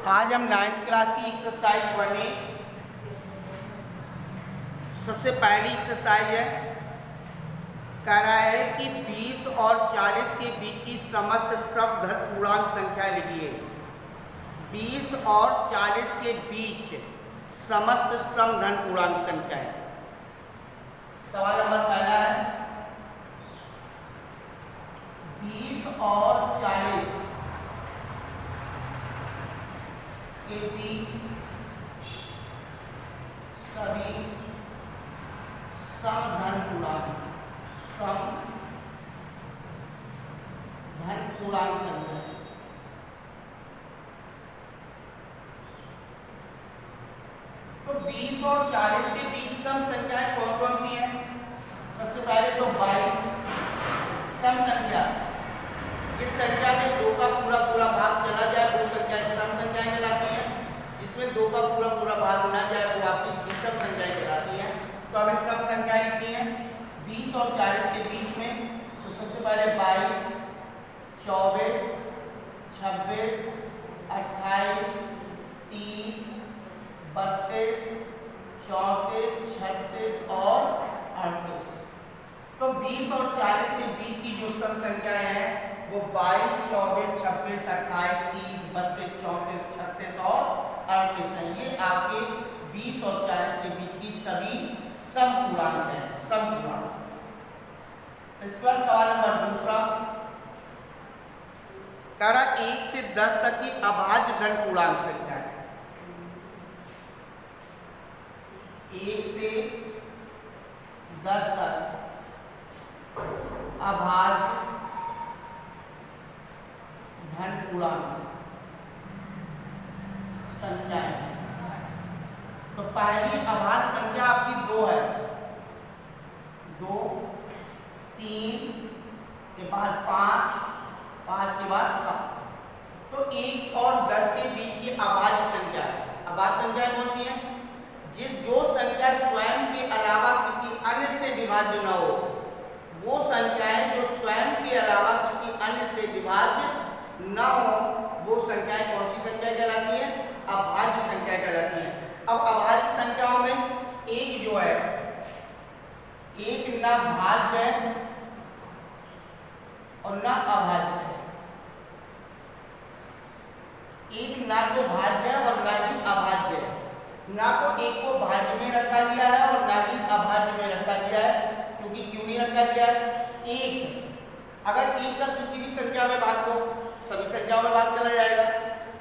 आज हम 9th class की एक्सरसाइज बने। सबसे पहली एक्सरसाइज है, कह रहा है कि 20 और 40 के बीच की समस्त सब धन पूर्णांक संख्या लिखिए। 20 और 40 के बीच समस्त सम धन पूर्णांक संख्या है। सवाल नंबर पहला है, 20 और 40 के बीच सभी सम धन पूर्णांक संख्या है। तो 20 और 40 के बीच सम संख्याएं कौन कौन सी हैं? सबसे पहले तो 22 सम संख्या, जिस संख्या में 2 का पूरा भाग चला जाए वो संख्या सम संख्याएं कहलाती हैं। जिसमें 2 का पूरा भाग ना जाए वो आपकी विषम संख्याएं कहलाती हैं। तो हमें सम संख्याएं लिखनी है 20 और 40 के बीच में। तो सबसे पहले 22, 24, 26, 28, 30, 32, 34, 36 और 38। तो 20 और 40 के बीच की जो सम संख्याएं हैं वो 22, 24, 26, 28, 30, 32, 34, 36 और 38 है। ये आपके 20 और 40 के बीच की सभी सम पूर्णांक है, सम पूर्णांक। इसके बाद सवाल नंबर दूसरा, कह रहा 1 से 10 तक की अभाज्य धन पूर्णांक संख्या है। 1 से 10 तक अभाज्य धन पूर्णांक संख्या है। तो पहली अभाज्य संख्या आपकी 2 है, 2, 3 के बाद 5, 5 के बाद 7। तो 1 और 10 के बीच की अभाज्य संख्या है। अभाज्य संख्या कौन सी है? जो संख्या स्वयं के अलावा किसी अन्य से विभाज्य न हो, वो संख्याएं जो स्वयं के अलावा किसी अन्य से विभाज्य न हो, वो संख्याएं कौन सी संख्या कहलाती है? अभाज्य संख्या कहलाती है। अब अभाज्य संख्याओं में एक जो है, एक न भाज्य है और न अभाज्य है। एक ना तो भाज्य है और ना ही अभाज्य है। ना तो एक को भाज्य में रखा गया है और ना ही अभाज्य में रखा गया है। क्योंकि क्यों नहीं रखा गया है? एक अगर एक का किसी भी संख्या में भाग को सभी संख्याओं में भाग चला जाएगा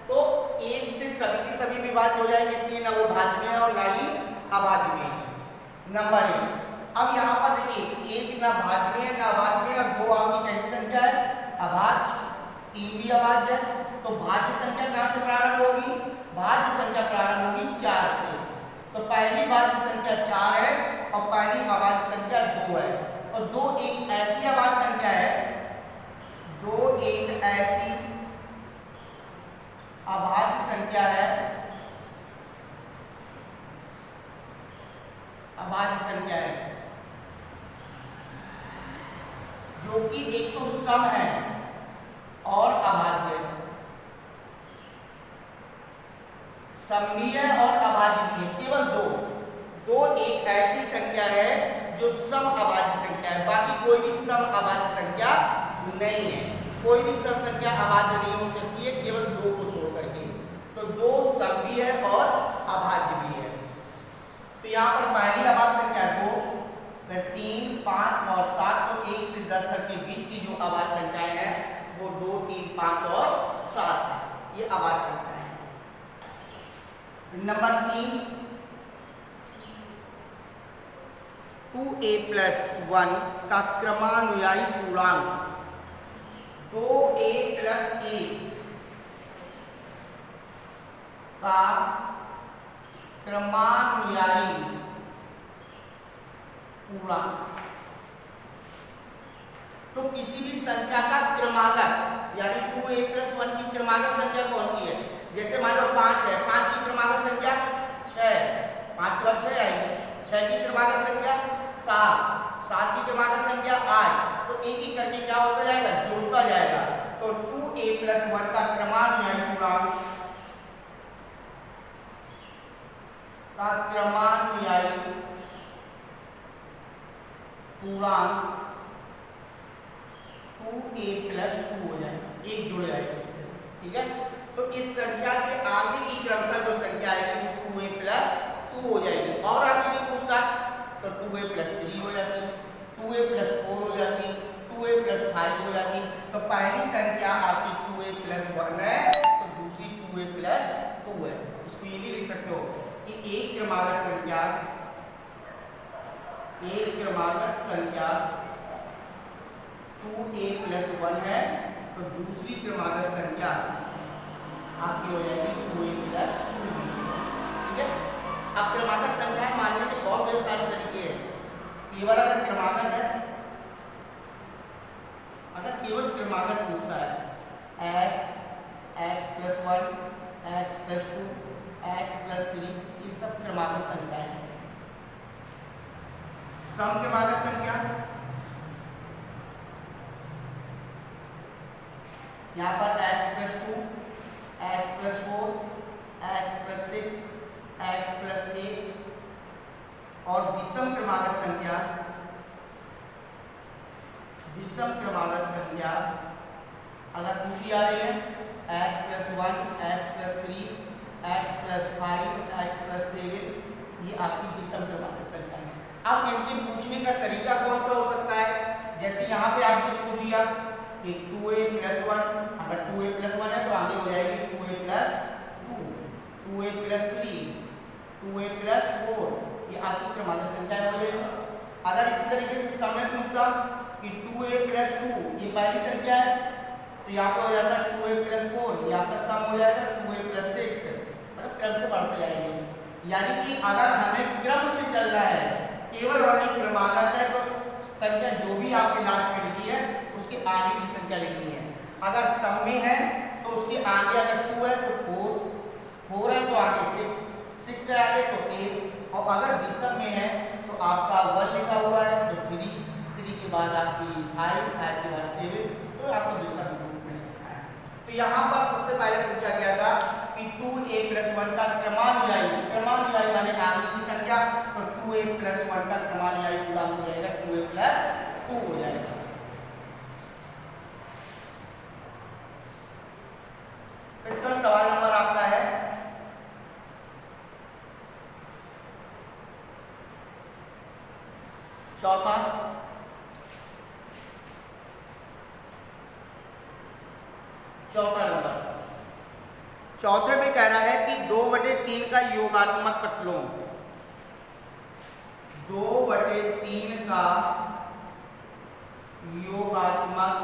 तो एक से सभी की सभी विभाज्य हो जाएंगे, इसलिए ना वो भाज्य में है और ना ही अभाज्य में है। नंबर 1। अब यहाँ पर देखिए, एक ना भाज्य में है ना अभाज्य में, अब 2 आपकी कैसी संख्या है? अभाज्य। 3 भी अभाज्य है। तो भाज्य संख्या कहाँ से प्रारंभ होगी? भाज्य संख्या प्रारंभ होगी 4 से। तो पहली भाज्य संख्या 4 है और पहली अभाज्य संख्या 2 है। और 2 एक ऐसी अभाज्य संख्या है, 2 एक ऐसी अभाज्य संख्या है, अभाज्य संख्या है जो कि एक तो सम है और अभाज्य है। सम भी है और अभाज्य भी है। केवल 2 एक ऐसी संख्या है जो सम अभाज्य संख्या है, बाकी कोई भी सम अभाज्य संख्या नहीं है। कोई भी सम संख्या अभाज्य नहीं हो सकती है केवल 2 को छोड़ करके। तो 2 सम भी है और अभाज्य भी है। तो यहाँ पर पहली अभाज्य संख्या 2, फिर 3, 5 और 7। तो 1 से 10 तक के बीच की जो अभाज्य संख्याएं हैं वो 2, 3, 5 और 7 है। ये अभाज्य संख्या है। नंबर 3, 2a + 1 का क्रमानुयायी पूर्णांक 2a + 1 का क्रमानुयायी पूर्णांक। तो किसी भी संख्या का क्रमागत यानी 2a + 1 की क्रमागत संख्या कौन सी है? जैसे मान लो 5 है, 5 की क्रमागत संख्या 6, 5 के बाद 6 आएगी। 6 की क्रमागत संख्या 7, 7 की क्रमागत संख्या 8। तो एक ही करके क्या होता जाएगा? जोड़ता जाएगा। तो 2a + 1 का क्रमानुयायी पूर्णांक का क्रमानुयायी पूर्णांक 2a प्लस 2 हो जाएगा, एक जुड़ जाएगा इसमें, ठीक है। तो इस संख्या के आगे की क्रमशः जो संख्या आएगी वो 2a प्लस 2 हो जाएगी। और आगे भी पूछता तो 2a प्लस 3 हो जाती, 2a प्लस 4 हो जाती, 2a प्लस 5 हो जाती। तो पहली संख्या आपकी 2a प्लस 1 है, तो दूसरी 2a प्लस 2 है। इसको ये भी लिख सकते हो कि एक क्रमागत संख्या 2a प्लस 1 है, तो दूसरी क्रमागत संख्या आपकी हो जाएगी 2a प्लस 2, ठीक है। अब क्रमागत संख्याएं मानने के बहुत ढेर सारे तरीके हैं। केवल अगर क्रमागत है, अगर केवल क्रमागत पूछता है x plus 1, x plus 2, x plus 3, ये सब क्रमागत संख्याएं हैं। सम क्रमागत संख्या यहाँ पर x plus 2, x plus 4, x plus 6, x plus 8 और विषम क्रमागत संख्या अगर पूछी जा रही है x plus 1, x plus 3, x plus 5, x plus 7, ये आपकी विषम क्रमागत संख्या है। अब इनके पूछने का तरीका कौन सा हो सकता है? जैसे यहाँ पे आपसे पूछ दिया कि 2a प्लस 1, अगर 2a प्लस 1 है तो आगे हो जाएगी 2a plus 2, 2a plus 3, 2a plus 4, ये आपकी क्रमागत संख्या हो जाएगी। अगर इसी तरीके से समय पूछता कि 2a प्लस 2, ये पहली संख्या है, तो यहाँ पे हो जाता है 2a प्लस 4, यहाँ पर सम हो जाएगा 2a प्लस 6, मतलब क्रम से बढ़ते जाएंगे। यानी कि अगर हमें क्रम से चलना है, केवल हमें क्रमागत है तो संख्या जो भी आपके लास्ट में लिखी है उसके आगे की संख्या लिखनी है। अगर सम में है तो उसके आगे अगर 2 है तो 4, 4 है तो आगे 6, 6 है आगे तो 8, और अगर विषम में है तो आपका 1 लिखा हुआ है तो 3, 3 के बाद आपकी 5, 5 के बाद 7, तो आपको विषम रूप में लिखना है। तो यहाँ पर सबसे पहले पूछा गया था कि 2a प्लस 1 का क्रमानुयायी माने आगे की संख्या, तो 2a प्लस 1 का क्रमानुयायी पूर्णांक हो जाएगा 2a प्लस 2 हो जाएगा। इसका सवाल नंबर आपका है चौथा। चौथा नंबर, चौथे में कह रहा है कि 2/3 का योगात्मक प्रतिलोम, 2/3 का योगात्मक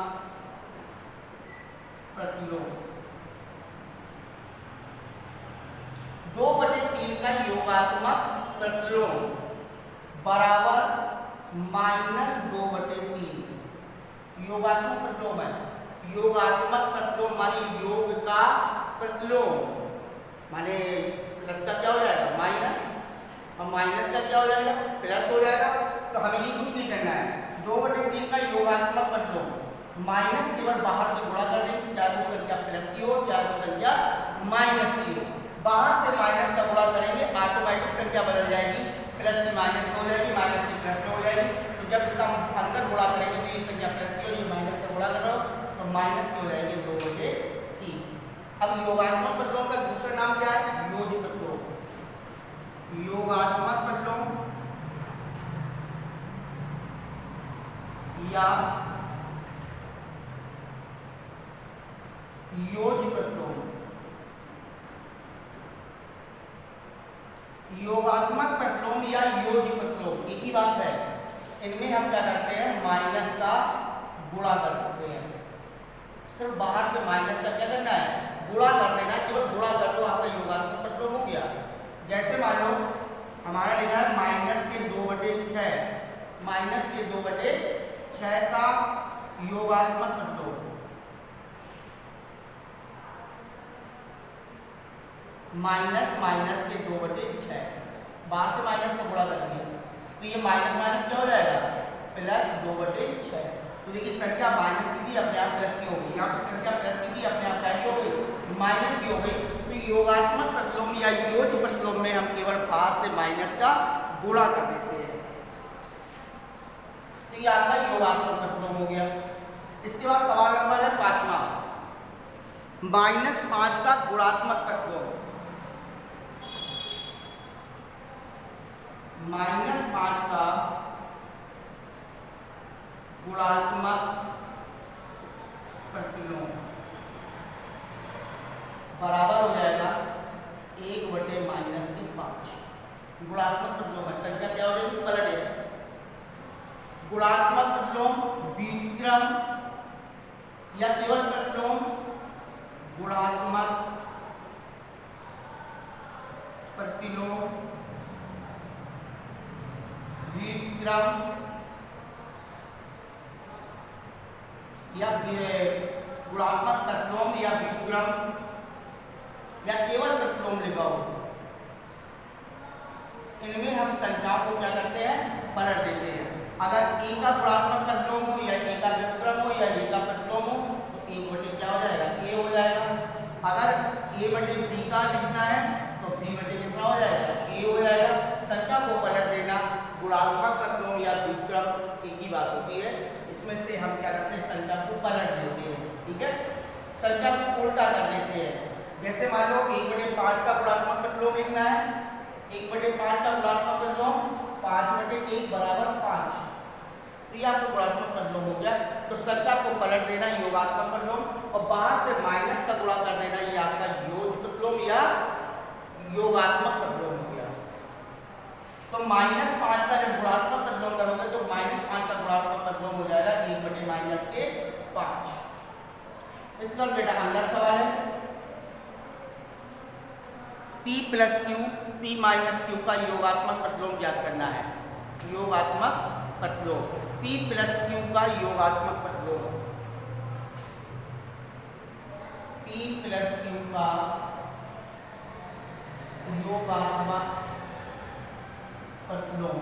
प्रतिलोम, 2/3 का योगात्मक प्रतिलोम बराबर -2/3। योगात्मक प्रतिलोम है, योगात्मक प्रतिलोम माने योग का प्रतिलोम, माने प्लस का क्या हो जाएगा माइनस, और माइनस का क्या हो जाएगा प्लस हो जाएगा। तो हमें ये कुछ नहीं करना है, 2/3 का योगात्मक प्रतिलोम, माइनस केवल बाहर से गुणा कर देंगे, चाहे वो संख्या प्लस की हो चाहे वो संख्या माइनस की हो। बाहर से माइनस का गुणा करेंगे ऑटोमेटिक संख्या बदल जाएगी, प्लस की माइनस में हो जाएगी, माइनस की प्लस में हो जाएगी। तो जब इसका अंदर गुणा करेंगे तो ये संख्या प्लस की और ये माइनस का गुणा कर रहे हो तो माइनस की हो जाएगी 2/3। अब योगात्मक प्रतिलोम का दूसरा नाम क्या है? योज प्रतिलोम। योगात्मक प्रतिलोम या योज प्रतिलोम। योगात्मक प्रतिलोम या योज प्रतिलोम एक ही बात है। इनमें हम क्या करते हैं, माइनस का गुणा करते हैं। सिर्फ बाहर से माइनस का क्या करना है, गुणा कर देना है, केवल गुणा कर दो आपका योगात्मक प्रतिलोम हो गया। जैसे मान लो हमारा लिखा है -2/6, -2/6 का योगात्मक प्रतिलोम, -(-2/6), बाहर से माइनस को गुणा कर दिया तो ये माइनस क्या हो जाएगा +2/6। तो देखिए संख्या माइनस की थी अपने आप प्लस की हो गई, यहाँ पर संख्या प्लस की थी अपने आप क्या हो गई माइनस की हो गई। तो योगात्मक प्रतिलोम या योज प्रतिलोम में हम केवल बाहर से माइनस का गुणा कर देते हैं। तो ये आपका योगात्मक प्रतिलोम हो गया। इसके बाद सवाल नंबर है 5वां, -5 का गुणात्मक प्रतिलोम। -5 का गुणात्मक प्रतिलोम बराबर हो जाएगा 1/-5। गुणात्मक प्रतिलोम है, संख्या क्या हो जाएगी, पलट जाएगी। गुणात्मक प्रतिलोम व्युत्क्रम या केवल प्रतिलोम, गुणात्मक प्रतिलोम व्युत्क्रम या गुणात्मक प्रतिलोम या व्युत्क्रम या केवल प्रतिलोम लिखा हो, इनमें हम संख्याओं को क्या करते हैं, पलट देते हैं। अगर ए का गुणात्मक प्रतिलोम हो या ए का व्युत्क्रम हो या ए का प्रतिलोम हो तो 1/, क्या हो जाएगा, ए हो जाएगा। अगर a/b का लिखना है तो b/, कितना हो जाएगा, ए हो जाएगा। संख्या को पलट देना गुणात्मक प्रतिलोम या व्युत्क्रम एक ही बात होती है। इसमें से हम क्या करते हैं, संख्या को पलट देते हैं, ठीक है, संख्या को उल्टा कर देते हैं। जैसे मान लो 1/5 का गुणात्मक प्रतिलोम लिखना है, 1/5 का गुणात्मक प्रतिलोम 5/1 बराबर 5। तो ये आपको गुणात्मक प्रतिलोम हो गया। तो संख्या को पलट देना योगात्मक प्रतिलोम, और बाहर से माइनस का गुणा कर देना ये आपका योग प्रतिलोम या योगात्मक प्रतिलोम हो गया। तो -5 का जब गुणात्मक प्रतिलोम करोगे तो -5 का गुणात्मक प्रतिलोम हो जाएगा 1/-5। इसका बेटा अगला सवाल है P + Q, P - Q का योगात्मक प्रतिलोम ज्ञात करना है। योगात्मक प्रतिलोम P + Q का योगात्मक प्रतिलोम, P + Q का योगात्मक प्रतिलोम।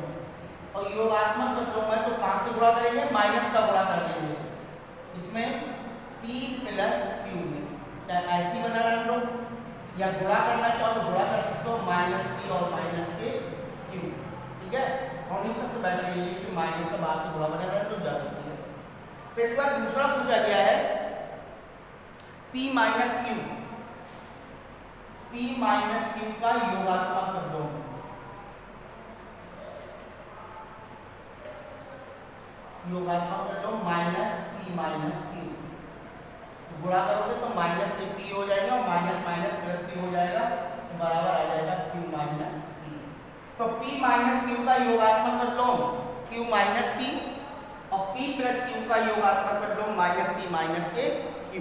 और योगात्मक प्रतिलोम है तो कहां से गुणा करेंगे, माइनस का गुणा कर देंगे इसमें P + Q में, चाहे ऐसी बना रख लो या गुणा करना चाहो तो गुणा कर सकते हो, -P और -Q, ठीक है। और इस सबसे बेटर ये है कि माइनस का बाहर से गुणा बना रहे तो ज्यादा सही है। फिर इसके बाद दूसरा पूछा गया है P - Q, P - Q का योगात्मक प्रतिलोम। योगात्मक प्रतिलोम -P - Q, गुणा करोगे तो -P हो जाएगा और माइनस +P हो जाएगा, बराबर आ जाएगा Q - P। तो P - Q का योगात्मक प्रतिलोम Q - P और P + Q का योगात्मक प्रतिलोम -P - Q।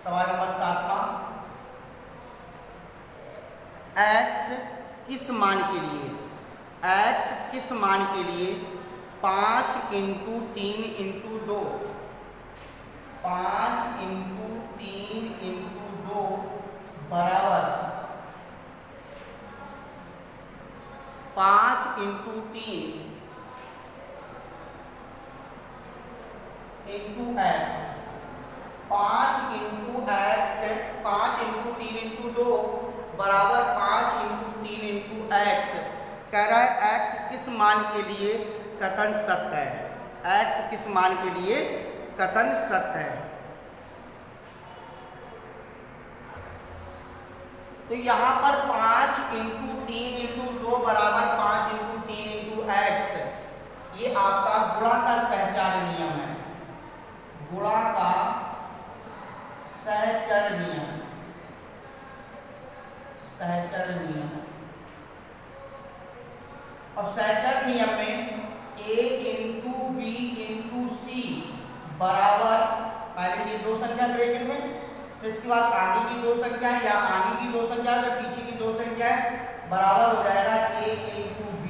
सवाल नंबर 7वां, x किस मान के लिए, x किस मान के लिए 5 × 3 × 2, 5 × 3 × 2 बराबर 5 × 3 × x, 5 × x 5 × 3 × 2 बराबर 5 × 3 × x। कह रहा है x किस मान के लिए कथन सत्य है, x किस मान के लिए कथन सत्य है। तो यहाँ पर 5 × 3 × 2 बराबर 5 × 3 × x, ये आपका गुणा का सहचार नियम है, गुणा का सहचर नियम, सहचर नियम। और सहचर नियम में a × b × c बराबर, पहले ये दो संख्या ब्रैकेट में, फिर इसके बाद आगे की दो संख्या या आगे की दो संख्या और पीछे की दो संख्या बराबर हो जाएगा a × b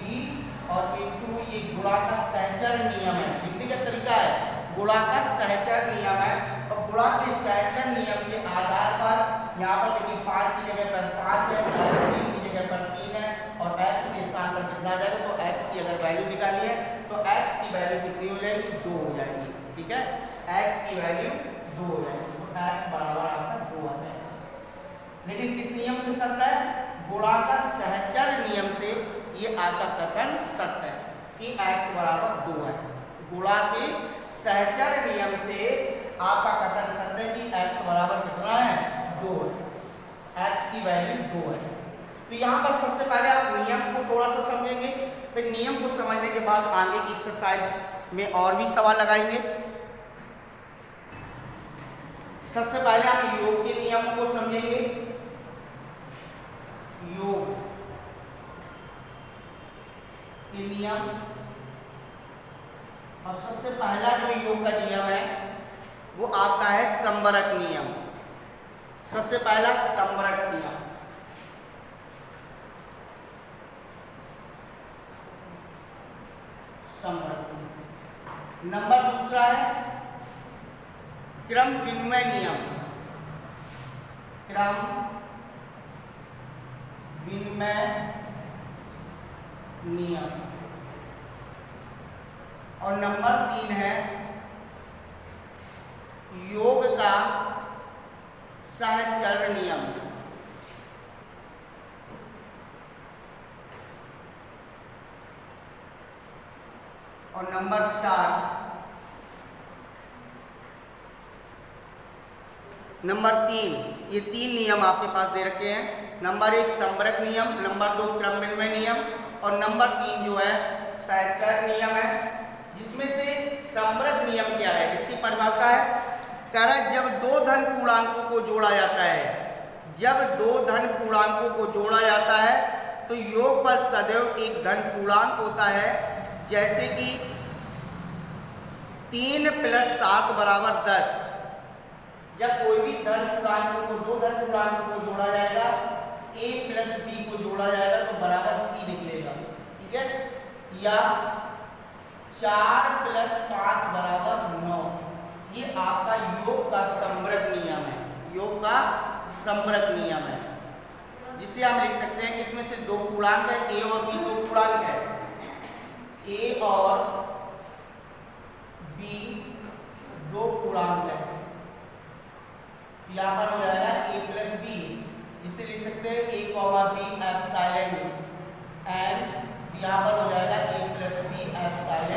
और इंटू ये गुणा का सहचर नियम है। लिखने का तरीका है गुणा का सहचर नियम है, और गुणा के सहचर नियम के आधार पर यहाँ पर देखिए 5 की जगह पर 5 है और 3 की जगह पर 3 है और x के स्थान पर कितना आ जाएगा, तो x की अगर वैल्यू निकाली है तो x की वैल्यू कितनी हो जाएगी, 2 हो जाएगी, ठीक है, x की वैल्यू 2 हो जाएगी, तो x बराबर आपका 2 आ जाएगा। लेकिन किस नियम से सत्य है, गुणा का सहचर नियम से ये आपका कथन सत्य है कि x बराबर 2 है। गुणा के सहचर नियम से आपका कथन सत्य है कि x बराबर कितना है 2 है, x की वैल्यू 2 है। तो यहाँ पर सबसे पहले आप नियम को थोड़ा सा समझेंगे, फिर नियम को समझने के बाद आगे की एक्सरसाइज में और भी सवाल लगाएंगे। सबसे पहले हम योग के नियमों को समझेंगे। योग के नियम, और सबसे पहला जो योग का नियम है वो आपका है संवरक नियम। सबसे पहला संवरक नियम। नंबर दूसरा है क्रम विनिमय नियम। क्रम विनिमय नियम। और नंबर 3 है योग का सहचर नियम। और नंबर 4 नंबर 3, ये 3 नियम आपके पास दे रखे हैं। नंबर 1 संवरक नियम, नंबर 2 क्रम विनिमय नियम, और नंबर 3 जो है सहचर नियम है। जिसमें से संवरक नियम क्या है, इसकी परिभाषा है, कह रहा है जब 2 धन पूर्णांकों को जोड़ा जाता है, जब 2 धन पूर्णांकों को जोड़ा जाता है तो योगफल सदैव एक धन पूर्णांक होता है। जैसे कि 3 + 7 = 10। जब कोई भी धन पूर्णांकों को, 2 धन पूर्णांकों को जोड़ा जाएगा, a + b को जोड़ा जाएगा तो बराबर c निकलेगा, ठीक है। या 4 + 5 = 9। ये आपका योग का संवरक नियम है, योग का संवरक नियम है, जिसे हम लिख सकते हैं इसमें से 2 पूर्णांक है, a और b 2 पूर्णांक है, a और b 2 पूर्णांक है। यहाँ पर हो जाएगा a + b, जिसे लिख सकते हैं a, b एप्सिलॉन n। यहाँ पर हो जाएगा a + b एप्सिलॉन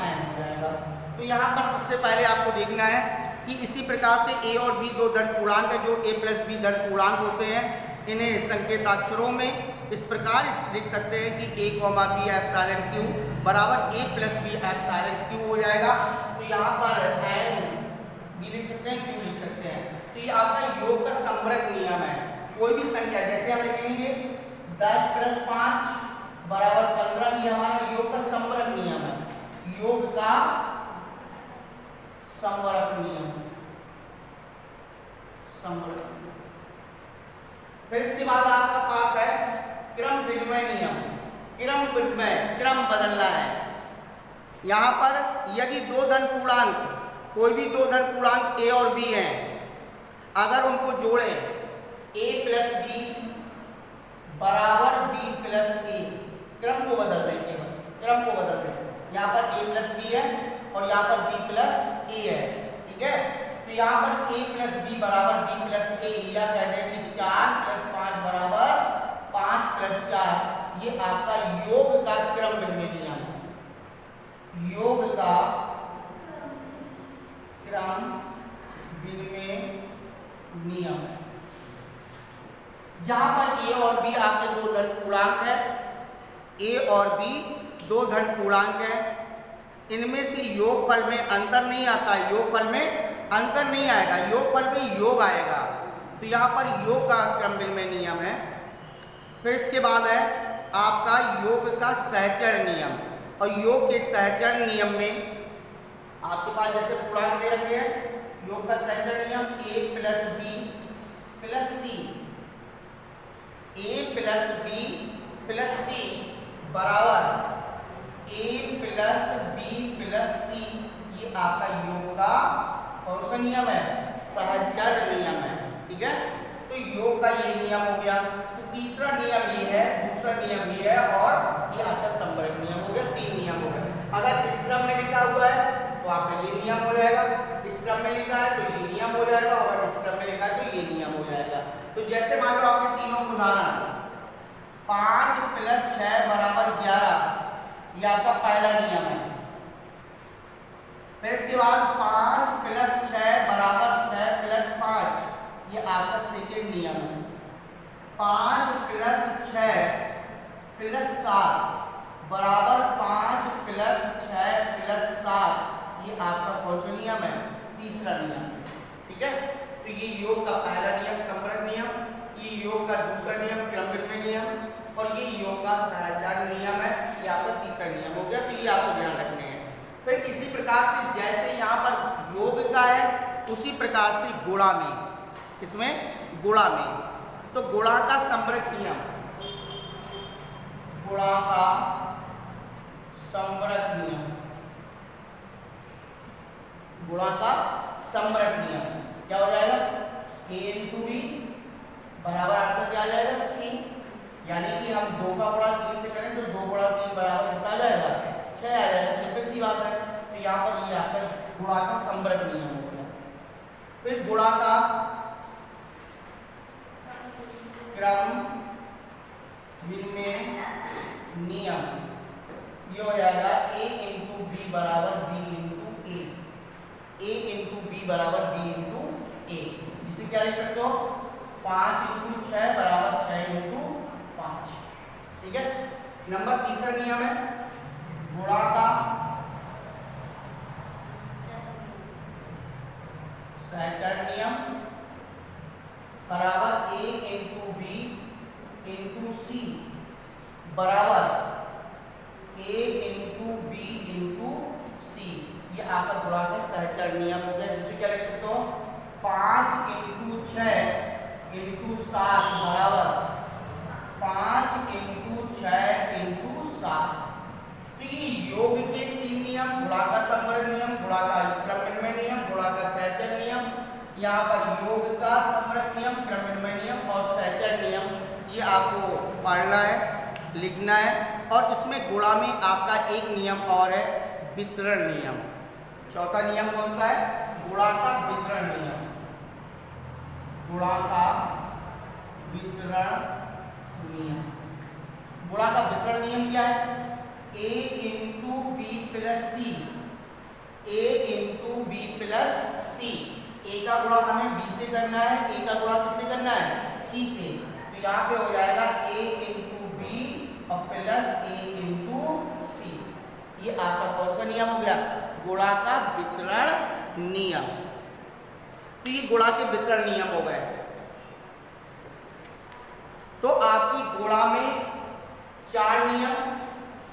n हो जाएगा। तो यहाँ पर सबसे पहले आपको देखना है कि इसी प्रकार से a और b 2 धन पूर्णांक है, जो a + b धन पूर्णांक होते हैं। इन्हें संकेताक्षरों में इस प्रकार लिख सकते हैं कि a, b एप्सिलॉन q बराबर a + b एप्सिलॉन q हो जाएगा। तो यहाँ पर n भी लिख सकते हैं, q लिख सकते हैं। तो ये आपका योग का संवरक नियम है। कोई भी संख्या, जैसे हम लिखेंगे 10 + 5 = 15, ये हमारा योग का संवरक नियम है, योग का संवरक नियम, संवरक। फिर इसके बाद आपका पास है क्रम विनिमय नियम। क्रम विनिमय, क्रम बदलना है। यहाँ पर यदि 2 धन पूर्णांक, कोई भी 2 धन पूर्णांक a और b हैं, अगर उनको जोड़े a + b बराबर b + a, क्रम को बदल देंगे, क्रम को बदल देंगे। यहाँ पर a + b है और यहाँ पर b + a है, ठीक है। तो यहाँ पर a + b बराबर b + a, या कह दें कि 4 + 5 बराबर 5 + 4। ये आपका योग का क्रम विनिमय नियम है, योग का क्रम विनिमय नियम है। जहां पर a और b आपके 2 धन पूर्णांक है, a और b 2 धन पूर्णांक है, इनमें से योगफल में अंतर नहीं आता, योगफल में अंतर नहीं आएगा, योगफल में योग आएगा। तो यहाँ पर योग का क्रम विनिमय नियम है। फिर इसके बाद है आपका योग का सहचर नियम। और योग के सहचर नियम में आपके पास जैसे पूर्णांक दे रखे हैं, योग का सहचर नियम a + b + c, a + b + c बराबर a + b + c। ये आपका योग का कौन सा नियम है, सहचर नियम है, ठीक है। तो योग का ये नियम हो गया। तो तीसरा नियम ये है, दूसरा नियम ये है, और ये आपका संवरक नियम हो गया। 3 नियम हो गए। अगर इस क्रम में लिखा हुआ है तो आपका ये नियम हो जाएगा, इस क्रम में लिखा है तो ये नियम हो जाएगा, और इस क्रम में लिखा है तो ये नियम हो जाएगा। तो जैसे मान लो आपके तीनों उदाहरण, 5 + 6 = 11, ये आपका पहला नियम है। फिर इसके बाद 5 + 6 = 6 + 5, ये आपका सेकेंड नियम है। 5 + 6 + 7 = 5 + 6 + 7, ये आपका कौन सा नियम है? तीसरा नियम। ठीक है, तो ये योग का पहला नियम संवृत नियम, ये योग का दूसरा नियम क्रमनिर्णय नियम, और ये योग का सहचार नियम है, ये आपका तीसरा नियम हो गया। तो ये आपको ध्यान रखने हैं। फिर इसी प्रकार से जैसे यहाँ पर योग का है, उसी प्रकार से गुणा में, इसमें गुणा में, तो गुणा का संवृत नियम, गुणा का संवृत नियम, गुणा का संवृत नियम क्या हो जाएगा? a × b बराबर आंसर क्या आ जाएगा? c, यानी कि हम 2 का गुणा 3 से करें तो 2 × 3 बराबर कितना आ जाएगा? 6 आ जाएगा। सिंपल सी बात है। तो यहाँ पर ये आपका गुणा का संवृत नियम हो गया। फिर गुणा का क्रम विनिमय नियम, ये हो जाएगा a × b = b × a, a × b = b × a, जिसे क्या लिख सकते हो? 5 × 6 = 6 × 5। ठीक है, नंबर तीसरा नियम है गुणा का सहचर नियम बराबर a × b × c बराबर a × b × c, ये आपका गुणा का सहचर नियम हो गया। जिसे क्या लिख सकते हो? 5 × 6 × 7 बराबर 5 × 6 × 7। तो ये योग के 3 नियम, गुणा का संवृत नियम, गुणा का क्रमनिर्णय नियम, गुणा का सहचर नियम। यहाँ पर योग का संवृत नियम, क्रमनिर्णय नियम और सहचर नियम, ये आपको पढ़ना है, लिखना है। और इसमें गुणा में आपका एक नियम और है, वितरण नियम। चौथा नियम कौन सा है? गुणा का वितरण नियम, गुणा का वितरण नियम। गुणा का वितरण नियम क्या है? a × b + c, a × b + c, a का गुणा हमें b से करना है, a का गुणा किससे करना है? c से। तो यहाँ पे हो जाएगा a × b और प्लस a × c, ये आपका कौन सा नियम हो गया? गुणा का वितरण नियम। तो ये गुणा के वितरण नियम हो गए। तो आपकी गुणा में 4 नियम,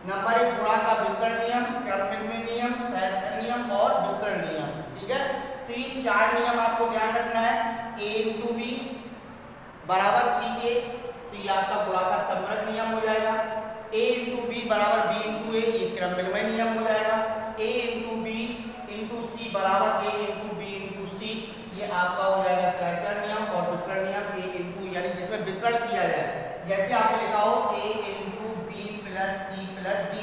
नंबर 1 गुणा का वितरण नियम, क्रमनिर्णय नियम, सहचर नियम और वितरण नियम। ठीक है, तो ये 4 नियम आपको ध्यान रखना है। a × b बराबर c के, तो ये आपका गुणा का संवृत नियम हो जाएगा। a × b बराबर b × a, ये क्रमनिर्णय नियम हो जाएगा। a × b × c बराबर a × b × c, ये आपका हो जाएगा सहचर नियम। और वितरण नियम a × यानी जिसमें वितरण किया जाए, जैसे आपने लिखा हो a × b + c + d,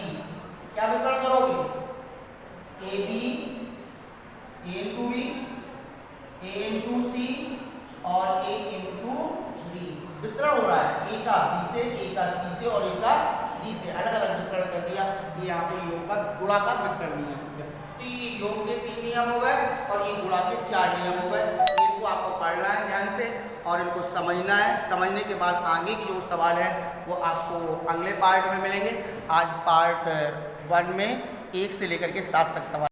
क्या वितरण करोगे? ab a × b a × c और a × b, वितरण हो रहा है a का b से, a का c से और a का d से, अलग अलग वितरण कर दिया। ये यहाँ पे योग का गुणा का वितरण नियम हो गया। तो ये योग के 3 नियम हो गए और ये गुणा के 4 नियम हो गए। इनको आपको पढ़ना है ध्यान से और इनको समझना है। समझने के बाद आगे की जो सवाल है वो आपको अगले पार्ट में मिलेंगे। आज पार्ट 1 में 1 से लेकर के 7 तक सवाल